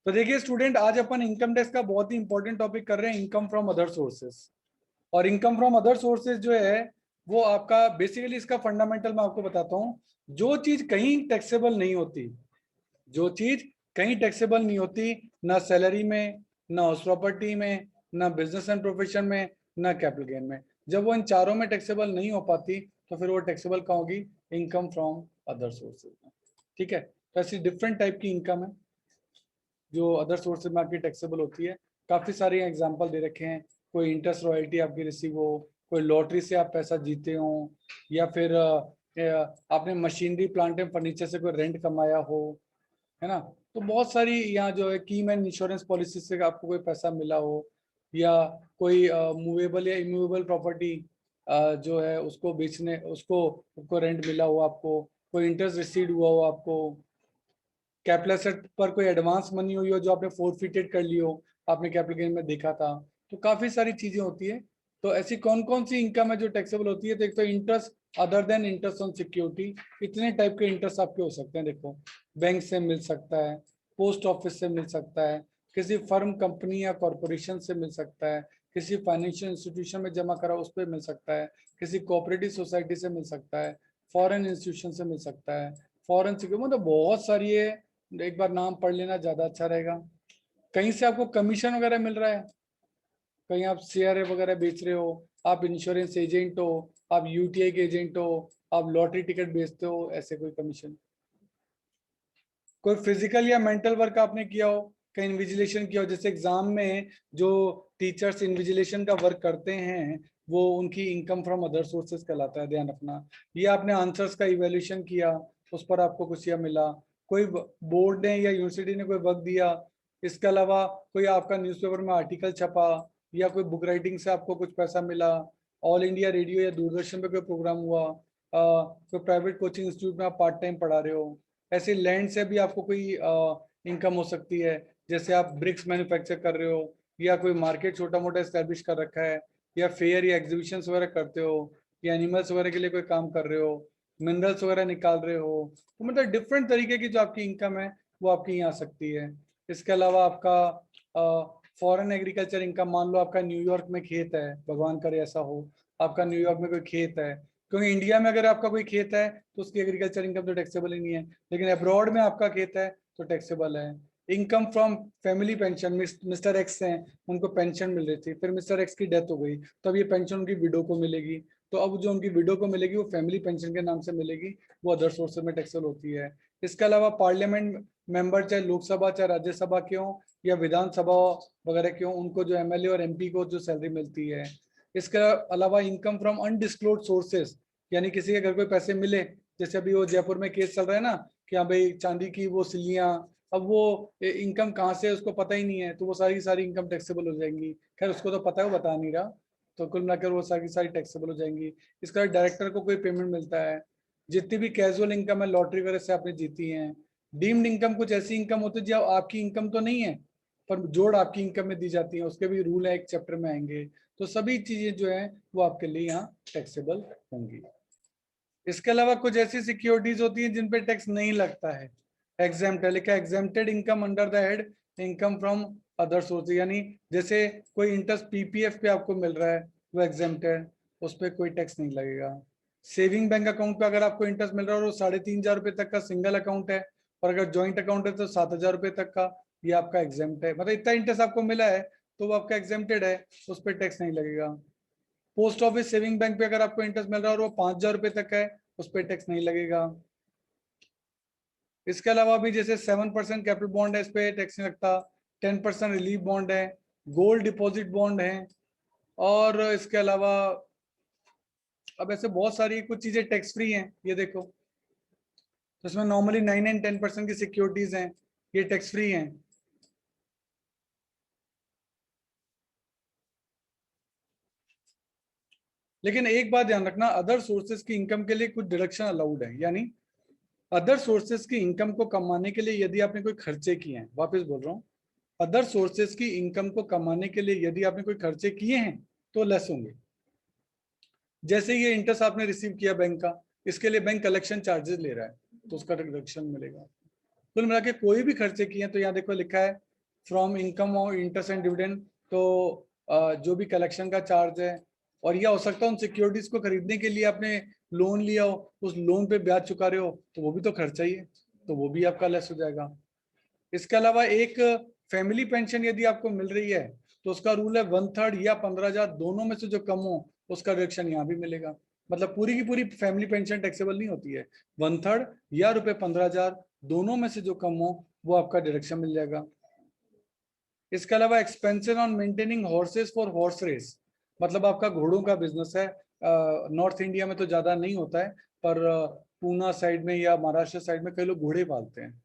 तो देखिए स्टूडेंट, आज अपन इनकम टैक्स का बहुत ही इंपॉर्टेंट टॉपिक कर रहे हैं, इनकम फ्रॉम अदर सोर्सेस। और इनकम फ्रॉम अदर सोर्सेज जो है वो आपका बेसिकली इसका फंडामेंटल मैं आपको बताता हूँ। जो चीज कहीं टैक्सेबल नहीं होती, जो चीज कहीं टैक्सेबल नहीं होती, ना सैलरी में, ना हाउस प्रॉपर्टी में, ना बिजनेस एंड प्रोफेशन में, ना कैपिटल गेन में, जब वो इन चारों में टैक्सेबल नहीं हो पाती तो फिर वो टैक्सेबल कहाँ होगी? इनकम फ्रॉम अदर सोर्सेज में। ठीक है, तो ऐसी डिफरेंट टाइप की इनकम है जो अदर सोर्सेज में आपकी टैक्सेबल होती है। काफी सारे एग्जांपल दे रखे हैं। कोई इंटरेस्ट रॉयल्टी आपकी रिसीव हो, कोई लॉटरी से आप पैसा जीते हो, या फिर आपने मशीनरी प्लांट एंड फर्नीचर से कोई रेंट कमाया हो, है ना। तो बहुत सारी यहाँ जो है की मैन इंश्योरेंस पॉलिसी से आपको कोई पैसा मिला हो, या कोई मूवेबल या इमूवेबल प्रॉपर्टी जो है उसको बेचने, उसको रेंट मिला हो आपको, कोई इंटरेस्ट रिसीव हुआ हो आपको, कैपिटल एसेट पर कोई एडवांस मनी हुई हो जो आपने फोरफिटेड कर ली हो, आपने कैपिटल गेन में देखा था। तो काफी सारी चीजें होती है। तो ऐसी कौन कौन सी इनकम है जो टैक्सेबल होती है? तो एक तो interest other than interest on security. इतने टाइप के इंटरेस्ट आपके हो सकते हैं। देखो, बैंक से मिल सकता है, पोस्ट ऑफिस से मिल सकता है, किसी फर्म, कंपनी या कॉरपोरेशन से मिल सकता है, किसी फाइनेंशियल इंस्टीट्यूशन में जमा करा उस पर मिल सकता है, किसी कोऑपरेटिव सोसाइटी से मिल सकता है, फॉरेन इंस्टीट्यूशन से मिल सकता है, फॉरेन सिक्योरिटी, मतलब बहुत सारी है। एक बार नाम पढ़ लेना ज्यादा अच्छा रहेगा। कहीं से आपको कमीशन वगैरह मिल रहा है, कहीं आप शेयर वगैरह बेच रहे हो, आप इंश्योरेंस एजेंट हो, आप यूटीआई के एजेंट हो, आप लॉटरी टिकट बेचते हो, ऐसे कोई कमीशन। कोई फिजिकल या मेंटल वर्क आपने किया हो, कहीं इन्विजिलेशन किया हो, जैसे एग्जाम में जो टीचर्स इन्विजिलेशन का वर्क करते हैं वो उनकी इनकम फ्रॉम अदर सोर्सेज कहलाता है, ध्यान रखना। ये आपने आंसर्स का इवेल्यूशन किया, उस पर आपको कुछ या मिला, कोई बोर्ड ने या यूनिवर्सिटी ने कोई वर्क दिया, इसके अलावा कोई आपका न्यूज़पेपर में आर्टिकल छपा, या कोई बुक राइटिंग से आपको कुछ पैसा मिला, ऑल इंडिया रेडियो या दूरदर्शन पे कोई प्रोग्राम हुआ, कोई प्राइवेट कोचिंग इंस्टीट्यूट में आप पार्ट टाइम पढ़ा रहे हो, ऐसे लैंड से भी आपको कोई इनकम हो सकती है। जैसे आप ब्रिक्स मैन्युफैक्चर कर रहे हो, या कोई मार्केट छोटा मोटा एस्टेब्लिश कर रखा है, या फेयर या एग्जीबिशन वगैरह करते हो, या एनिमल्स वगैरह के लिए कोई काम कर रहे हो, मिनरल्स वगैरह निकाल रहे हो। तो मतलब डिफरेंट तरीके की जो आपकी इनकम है वो आपकी यहाँ आ सकती है। इसके अलावा आपका फॉरेन एग्रीकल्चर इनकम, मान लो आपका न्यूयॉर्क में खेत है, भगवान करे ऐसा हो, आपका न्यूयॉर्क में कोई खेत है, क्योंकि इंडिया में अगर आपका कोई खेत है तो उसकी एग्रीकल्चर इनकम तो टैक्सेबल ही नहीं है, लेकिन अब्रॉड में आपका खेत है तो टैक्सेबल है। Income from family pension, mister x हैं, उनको पेंशन मिल रही थी, फिर मिस्टर एक्स की डेथ हो गई तो अब ये पेंशन उनकी विडो को मिलेगी, तो अब जो उनकी विडो को मिलेगी वो फैमिली पेंशन के नाम से मिलेगी, वो अदर सोर्सेज में टैक्सेबल होती है। इसके अलावा पार्लियामेंट मेंबर, चाहे लोकसभा चाहे राज्यसभा के हों या विधानसभा वगैरह के हों, उनको जो एमएलए और एमपी को जो सैलरी मिलती है। इसके अलावा इनकम फ्रॉम अनडिस्क्लोज्ड सोर्सेज, यानी किसी के घर कोई पैसे मिले, जैसे अभी वो जयपुर में केस चल रहा है ना कि हाँ भाई चांदी की वो सिल्लियां, अब वो इनकम कहाँ से है उसको पता ही नहीं है, तो वो सारी सारी इनकम टैक्सेबल हो जाएंगी। खैर उसको तो पता है, वो बता नहीं रहा, तो कुल मिलाकर वो सारी सारी टैक्सेबल हो जाएंगी। इसका डायरेक्टर को कोई पेमेंट मिलता है। जितनी भी कैजुअल इनकम है लॉटरी वगैरह से आपने जीती है। डीम्ड इनकम कुछ ऐसी इनकम होती है जो आपकी इनकम तो नहीं है पर जोड़ आपकी इनकम में दी जाती है, उसके भी रूल है, एक चैप्टर में आएंगे। तो सभी चीजें जो है वो आपके लिए यहाँ टैक्सेबल होंगी। इसके अलावा कुछ ऐसी सिक्योरिटीज होती हैं जिन पे टैक्स नहीं लगता है, एग्जेम्प्ट है, लिखा exempted income under the head income from other source, यानी जैसे कोई इंटरेस्ट पीपीएफ पे आपको मिल रहा है वो एग्जेम्प्टेड, उस पर कोई टैक्स नहीं लगेगा। सेविंग बैंक अकाउंट पे अगर आपको इंटरेस्ट मिल रहा है और 3,500 रुपये तक का सिंगल अकाउंट है, और अगर ज्वाइंट अकाउंट है तो 7,000 रुपये तक का, ये आपका एग्जेम्प्ट है, मतलब इतना इंटरेस्ट आपको मिला है तो वो आपका एग्जेम्प्टेड है, उस पर टैक्स नहीं लगेगा। पोस्ट ऑफिस सेविंग बैंक पे अगर आपको इंटरेस्ट मिल रहा है और वो 5,000 रुपये तक है, उस पर टैक्स नहीं लगेगा। इसके अलावा भी जैसे 7% कैपिटल बॉन्ड है, इस पे टैक्स नहीं लगता। 10% रिलीफ बॉन्ड है, गोल्ड डिपॉजिट बॉन्ड है, और इसके अलावा अब ऐसे बहुत सारी कुछ चीजें टैक्स फ्री हैं, ये देखो। तो इसमें नॉर्मली 9 एंड 10% की सिक्योरिटीज हैं, ये टैक्स फ्री हैं। लेकिन एक बात ध्यान रखना, अदर सोर्सेज की इनकम के लिए कुछ डिडक्शन अलाउड है, यानी अदर सोर्सेज की इनकम को कमाने के लिए यदि आपने कोई खर्चे किए हैं, वापस बोल रहा हूँ, अदर सोर्सेज की इनकम को कमाने के लिए यदि आपने कोई खर्चे किए हैं तो लेस होंगे। जैसे ये इंटरेस्ट आपने रिसीव किया बैंक का, इसके लिए बैंक कलेक्शन चार्जेस ले रहा है तो उसका रिडक्शन मिलेगा। कुल मिला के कोई भी खर्चे किए हैं तो यहाँ देखो लिखा है फ्रॉम इनकम और इंटरेस्ट एंड डिविडेंड, तो जो भी कलेक्शन का चार्ज है, और यह हो सकता है उन सिक्योरिटीज को खरीदने के लिए आपने लोन लिया हो, उस लोन पे ब्याज चुका रहे हो, तो वो भी तो खर्चा ही है, तो वो भी आपका लेस हो जाएगा। इसके अलावा एक फैमिली पेंशन यदि आपको मिल रही है तो उसका रूल है 1/3 या 15,000 दोनों में से जो कम हो उसका डिडक्शन यहाँ भी मिलेगा। मतलब पूरी की पूरी फैमिली पेंशन टैक्सेबल नहीं होती है, 1/3 या ₹15,000 दोनों में से जो कम हो वो आपका डिडक्शन मिल जाएगा। इसके अलावा expenses on maintaining horses for horse race, मतलब आपका घोड़ों का बिजनेस है, नॉर्थ इंडिया में तो ज्यादा नहीं होता है, पर पूना साइड में या महाराष्ट्र साइड में कई लोग घोड़े पालते हैं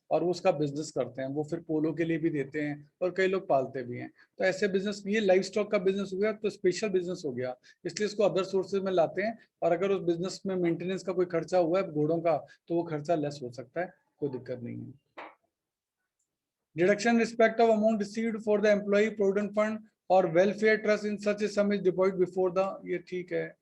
और वो उसका बिजनेस करते हैं, वो फिर पोलो के लिए भी देते हैं और कई लोग पालते भी हैं। तो ऐसे बिजनेस, ये लाइफ स्टॉक का बिजनेस हो गया तो स्पेशल बिजनेस हो गया, इसलिए इसको अदर सोर्सेज में लाते हैं। और अगर उस बिजनेस में मेंटेनेंस का कोई खर्चा हुआ है घोड़ों का तो वो खर्चा लेस हो सकता है, कोई दिक्कत नहीं है। Deduction respect of amount received for the employ provident fund और welfare trust in such a sum is deposit before the, ये ठीक है।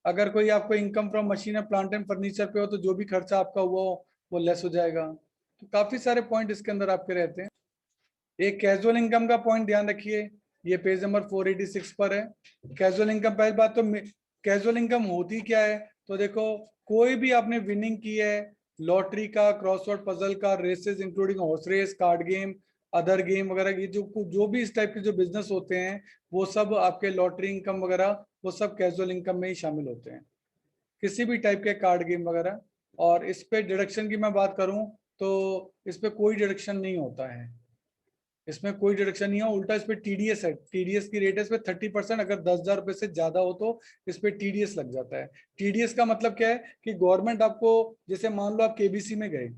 अगर कोई आपको income from machine and plant and furniture पे हो तो जो भी खर्चा आपका हुआ हो वो लेस हो जाएगा। तो काफी सारे पॉइंट इसके अंदर आपके रहते हैं। एक कैजुअल इनकम का पॉइंट ध्यान रखिए, ये पेज नंबर 486 पर है। कैजुअल इनकम, पहली बात तो कैजुअल इनकम होती क्या है, तो देखो कोई भी आपने विनिंग की है, लॉटरी का, क्रॉसवर्ड पजल का, races including horse race, card game, other game वगैरह, ये जो भी इस टाइप के जो बिजनेस होते हैं वो सब आपके लॉटरी इनकम वगैरह वो सब कैजुअल इनकम में ही शामिल होते हैं, किसी भी टाइप के कार्ड गेम वगैरह। और इस पे डिडक्शन की मैं बात करूं तो इस पे कोई डिडक्शन नहीं होता है, इसमें कोई डिडक्शन नहीं है, उल्टा इस पे टीडीएस है, टीडीएस की रेट है इस पे 30%, अगर 10,000 रुपए से ज्यादा हो तो इस पे टीडीएस लग जाता है। टीडीएस का मतलब क्या है कि गवर्नमेंट आपको, जैसे मान लो आप केबीसी में गए,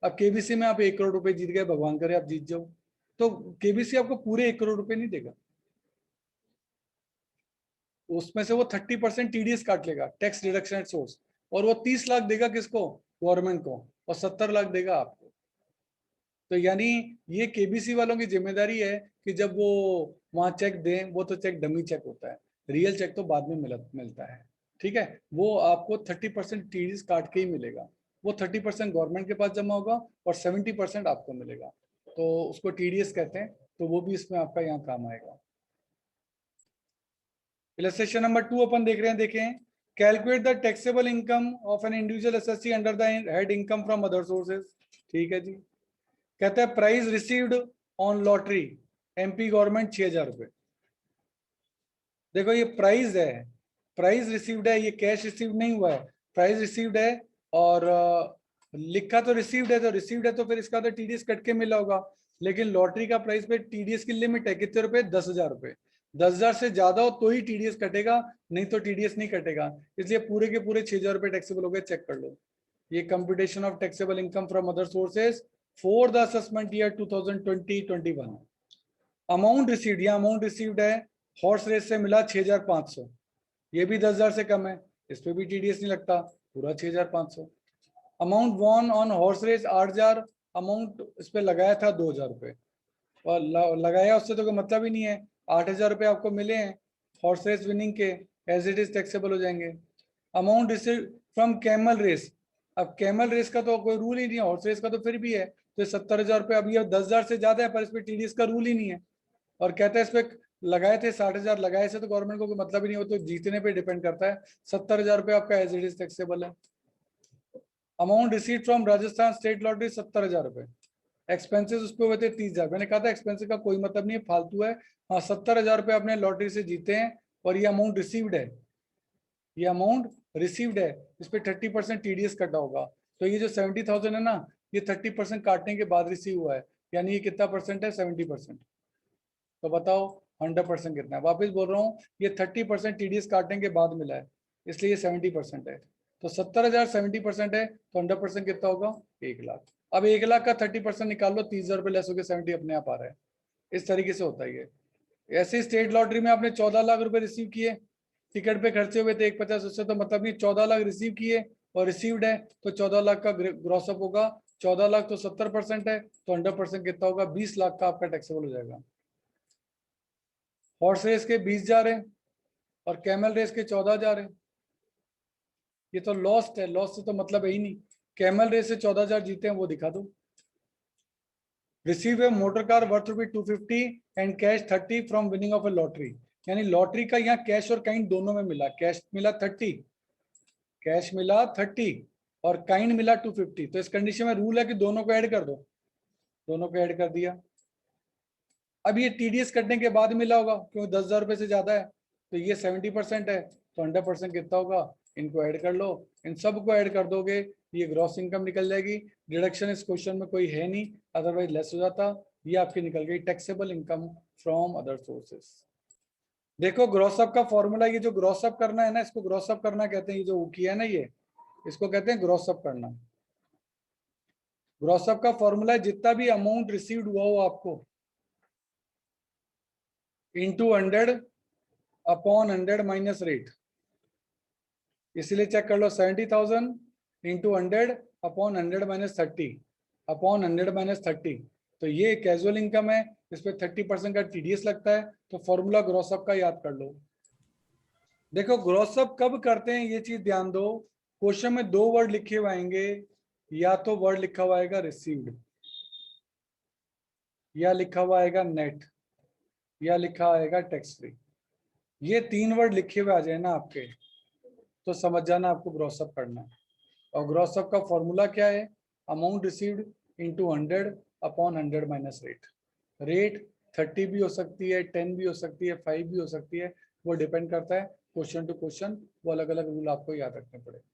अब केबीसी में आप 1 करोड़ रुपए जीत गए, भगवान करे आप जीत जाओ, तो केबीसी आपको पूरे 1 करोड़ रुपए नहीं देगा, उसमें से वो 30% टीडीएस काट लेगा, टैक्स डिडक्शन एट सोर्स, और वो 30 लाख देगा किसको, गवर्नमेंट को, और 70 लाख देगा आपको। तो यानी ये केबीसी वालों की जिम्मेदारी है कि जब वो वहां चेक दें, वो तो चेक डमी चेक होता है, रियल चेक तो बाद में मिलता है, ठीक है। वो आपको 30% टीडीएस काट के ही मिलेगा, वो 30% गवर्नमेंट के पास जमा होगा और 70% आपको मिलेगा, तो उसको टीडीएस कहते हैं, तो वो भी इसमें आपका यहाँ काम आएगा। इलस्ट्रेशन नंबर 2 अपन देख रहे हैं, देखें, calculate the taxable income of an individual SSC under the head income from other sources. ठीक है जी, कहते हैं price received on lottery MP government 6,000 रुपए। देखो ये प्राइस है, प्राइस रिसीव्ड है, ये कैश रिसीव्ड नहीं हुआ है, प्राइस रिसीव्ड है, और लिखा तो रिसीव्ड है, तो रिसीव्ड है तो फिर इसका तो टीडीएस कट के मिला होगा, लेकिन लॉटरी का प्राइस पे टीडीएस की लिमिट है, कितने रुपए, 10,000 रुपए, 10,000 से ज्यादा हो तो ही टीडीएस कटेगा, नहीं तो टीडीएस नहीं कटेगा, इसलिए पूरे के पूरे 6,000 रुपए टैक्सेबल हो गए, चेक कर लो। ये computation of taxable income from other sources for the assessment year 2020-21। Amount received, या अमाउंट रिसीव्ड है, हॉर्स रेस से मिला 6,500, ये भी 10,000 से कम है, इस पे भी टीडीएस नहीं लगता, पूरा 6,500। Amount won on horse race 8,000, amount इस पे लगाया था 2,000 रुपए, और लगाया उससे तो कोई मतलब ही नहीं है, 8,000 रुपए आपको मिले हैं हॉर्स रेस विनिंग के, एज इट इज टैक्सेबल हो जाएंगे। Amount receive from camel race, अब कैमल रेस का तो कोई रूल ही नहीं है, हॉर्स रेस का तो फिर भी है, तो 70,000 रुपये, अब ये 10,000 से ज्यादा है पर इस पे टीडीएस का रूल ही नहीं है, और कहते हैं इस पे लगाए थे 60,000, लगाए से तो गवर्नमेंट को कोई मतलब ही नहीं, हो तो जीतने पे डिपेंड करता है, 70,000 रुपये आपका एज इट इज टैक्सेबल है। Amount receive from Rajasthan state lottery 70,000 रुपये, एक्सपेंसेस उस पर हुए थे 30,000, मैंने कहा था एक्सपेंसेस का कोई मतलब नहीं है, फालतू है। हाँ 70,000 रुपये आपने लॉटरी से जीते हैं और ये अमाउंट रिसीव्ड है, ये अमाउंट रिसीव्ड है, इस पर 30% टीडीएस कटा होगा, तो ये जो 70,000 है ना, ये 30% काटने के बाद रिसीव हुआ है, यानी ये कितना परसेंट है, 70%। तो बताओ 100% कितना है, वापस बोल रहा हूँ, ये 30% टीडीएस काटने के बाद मिला है, इसलिए ये 70% है, तो 70,000 70% है, तो 100% कितना होगा, 1,00,000। अब 1,00,000 का 30% निकाल लो, 30,000 रुपये लेस होकर 70 अपने आप आ रहा है, इस तरीके से होता है ये। ऐसे स्टेट लॉटरी में आपने 14 लाख रुपए रिसीव किए, टिकट पे खर्चे हुए थे 150, उससे तो मतलब नहीं, 14 लाख रिसीव किए और रिसीव्ड है, तो 14 लाख का ग्रॉसअप होगा, 14 लाख तो 70% है, तो 100% कितना होगा, 20 लाख का आपका टैक्सेबल हो जाएगा। हॉर्स रेस के 20 जा रहे हैं और कैमल रेस के 14 जा रहे हैं, ये तो लॉस्ट है, लॉस से तो मतलब है ही नहीं। कैमल रेस से 14,000 जीते हैं वो दिखा दो, receive A motor car worth ₹250 and cash 30 from winning of A lottery. यानी लॉटरी का यहाँ कैश और काइंड दोनों में मिला, कैश मिला 30, कैश मिला 30 और काइंड मिला 250। तो इस कंडीशन में रूल है कि दोनों को ऐड कर दो, दोनों को ऐड कर दिया। अब ये टीडीएस कटने के बाद मिला होगा क्योंकि 10,000 रुपए से ज्यादा है, तो ये 70% है, तो 100% कितना होगा, इनको ऐड कर लो, इन सब को ऐड कर दोगे, ये ग्रॉस इनकम निकल जाएगी। डिडक्शन इस क्वेश्चन में कोई है नहीं, अदरवाइज लेस हो जाता। ये आपकी निकल गई taxable income from other sources. देखो ग्रॉस अप का फॉर्मूला, ये जो ग्रॉस अप करना है ना, इसको ग्रॉस अप करना कहते हैं, ये जो किया है ना, ये इसको कहते हैं ग्रॉस अप करना। ग्रॉस अप का फॉर्मूला है जितना भी अमाउंट रिसीव्ड हुआ हो आपको इंटू 100 अपॉन 100 माइनस रेट। इसलिए चेक कर लो 70,000 into 100 upon 100 minus 30 upon 100 minus 30। तो ये कैजुअल इनकम है, इस पे 30% का टीडीएस लगता है, तो फॉर्मूला ग्रॉस अप का याद कर लो। देखो ग्रॉस अप कब करते हैं ये चीज ध्यान दो। क्वेश्चन में दो वर्ड लिखे हुए आएंगे, या तो वर्ड लिखा हुआ आएगा रिसीव्ड, या लिखा हुआ आएगा नेट, या लिखा आएगा टैक्स फ्री। ये तीन वर्ड लिखे हुए आ जाए ना आपके, तो समझ जाना आपको ग्रॉस अप करना है। और ग्रॉस अप का फॉर्मूला क्या है, amount received into 100 upon 100 minus rate. Rate 30 भी हो सकती है, 10 भी हो सकती है, 5 भी हो सकती है, वो डिपेंड करता है क्वेश्चन टू क्वेश्चन, वो अलग अलग रूल आपको याद रखने पड़ेंगे।